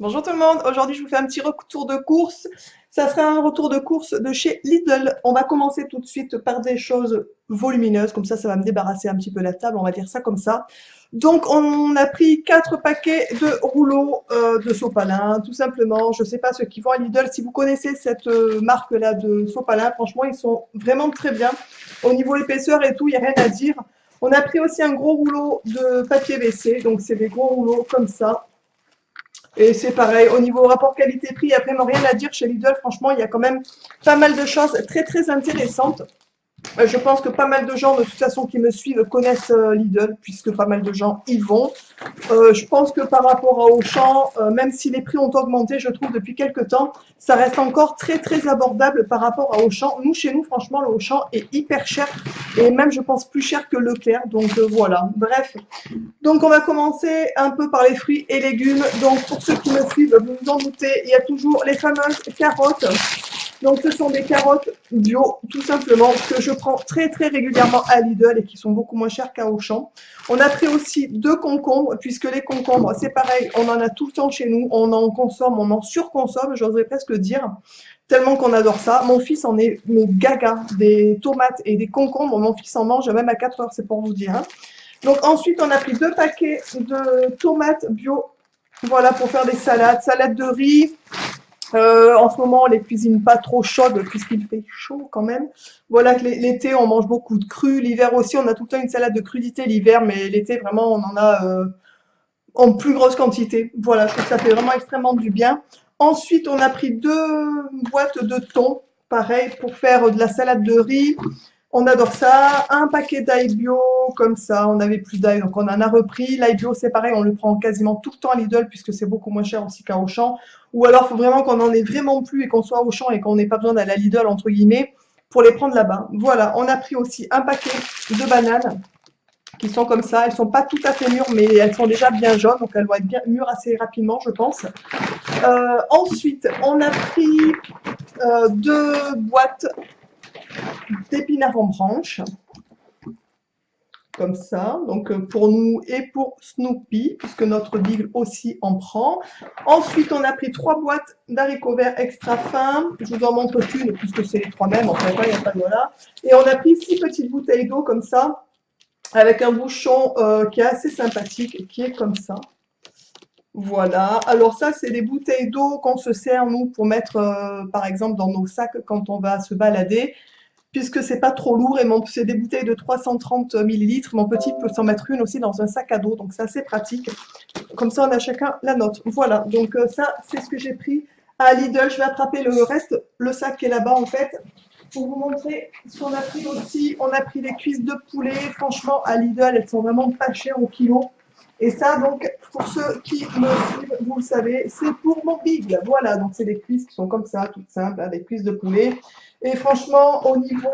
Bonjour tout le monde, aujourd'hui je vous fais un petit retour de course. Ça sera un retour de course de chez Lidl. On va commencer tout de suite par des choses volumineuses, comme ça va me débarrasser un petit peu la table, on va dire ça comme ça. Donc on a pris 4 paquets de rouleaux de sopalin, tout simplement. Je ne sais pas ceux qui vont à Lidl, si vous connaissez cette marque-là de sopalin, franchement ils sont vraiment très bien. Au niveau épaisseur et tout, il n'y a rien à dire. On a pris aussi un gros rouleau de papier WC, donc c'est des gros rouleaux comme ça. Et c'est pareil, au niveau rapport qualité-prix, il n'y a vraiment rien à dire chez Lidl. Franchement, il y a quand même pas mal de choses très très intéressantes. Je pense que pas mal de gens, de toute façon, qui me suivent connaissent Lidl, puisque pas mal de gens y vont. Je pense que par rapport à Auchan, même si les prix ont augmenté, je trouve, depuis quelques temps, ça reste encore très très abordable par rapport à Auchan. Nous, chez nous, franchement, le Auchan est hyper cher, et même, je pense, plus cher que Leclerc. Donc voilà, bref. Donc on va commencer un peu par les fruits et légumes. Donc pour ceux qui me suivent, vous vous en doutez, il y a toujours les fameuses carottes. Donc ce sont des carottes bio, tout simplement, que je prends très très régulièrement à Lidl et qui sont beaucoup moins chères qu'à Auchan. On a pris aussi 2 concombres, puisque les concombres, c'est pareil, on en a tout le temps chez nous, on en consomme, on en surconsomme, j'oserais presque dire, tellement qu'on adore ça. Mon fils en est mais gaga, des tomates et des concombres, mon fils en mange même à 4 heures, c'est pour vous dire. Hein. Donc ensuite, on a pris 2 paquets de tomates bio, voilà, pour faire des salades. Salade de riz. En ce moment, on les cuisine pas trop chaudes puisqu'il fait chaud quand même. Voilà que l'été, on mange beaucoup de crues. L'hiver aussi, on a tout le temps une salade de crudité l'hiver, mais l'été, vraiment, on en a en plus grosse quantité. Voilà, je trouve que ça fait vraiment extrêmement du bien. Ensuite, on a pris 2 boîtes de thon, pareil, pour faire de la salade de riz. On adore ça. Un paquet d'ail bio, comme ça. On n'avait plus d'ail, donc on en a repris. L'ail bio, c'est pareil, on le prend quasiment tout le temps à Lidl, puisque c'est beaucoup moins cher aussi qu'à Auchan. Ou alors, il faut vraiment qu'on en ait vraiment plus et qu'on soit à Auchan et qu'on n'ait pas besoin d'aller à Lidl, entre guillemets, pour les prendre là-bas. Voilà, on a pris aussi un paquet de bananes qui sont comme ça. Elles sont pas tout à fait mûres, mais elles sont déjà bien jaunes, donc elles vont être bien mûres assez rapidement, je pense. Ensuite, on a pris 2 boîtes d'épinards en branche, comme ça, donc pour nous et pour Snoopy, puisque notre Bigle aussi en prend. Ensuite, on a pris 3 boîtes d'haricots verts extra fins. Je vous en montre qu'une, puisque c'est les 3 mêmes, en fait, il n'y a pas de voilà. Et on a pris 6 petites bouteilles d'eau, comme ça, avec un bouchon qui est assez sympathique, qui est comme ça. Voilà, alors ça, c'est des bouteilles d'eau qu'on se sert, nous, pour mettre, par exemple, dans nos sacs quand on va se balader, puisque c'est pas trop lourd, et c'est des bouteilles de 330 millilitres. Mon petit peut s'en mettre une aussi dans un sac à dos, donc c'est assez pratique. Comme ça, on a chacun la nôtre. Voilà, donc ça, c'est ce que j'ai pris à Lidl. Je vais attraper le reste, le sac qui est là-bas, en fait, pour vous montrer ce qu'on a pris aussi. On a pris des cuisses de poulet. Franchement, à Lidl, elles sont vraiment pas chères au kilo. Et ça, donc, pour ceux qui me suivent, vous le savez, c'est pour mon Big. Voilà, donc c'est des cuisses qui sont comme ça, toutes simples, hein, des cuisses de poulet. Et franchement, au niveau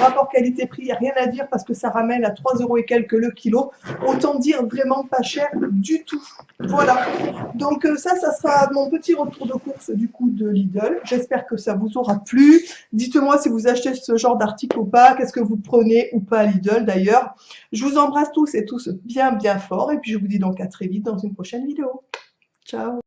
rapport qualité-prix, il n'y a rien à dire parce que ça ramène à 3 euros et quelques le kilo. Autant dire vraiment pas cher du tout. Voilà. Donc ça sera mon petit retour de course du coup de Lidl. J'espère que ça vous aura plu. Dites-moi si vous achetez ce genre d'article ou pas. Qu'est-ce que vous prenez ou pas à Lidl d'ailleurs. Je vous embrasse tous et tous bien bien fort. Et puis je vous dis donc à très vite dans une prochaine vidéo. Ciao.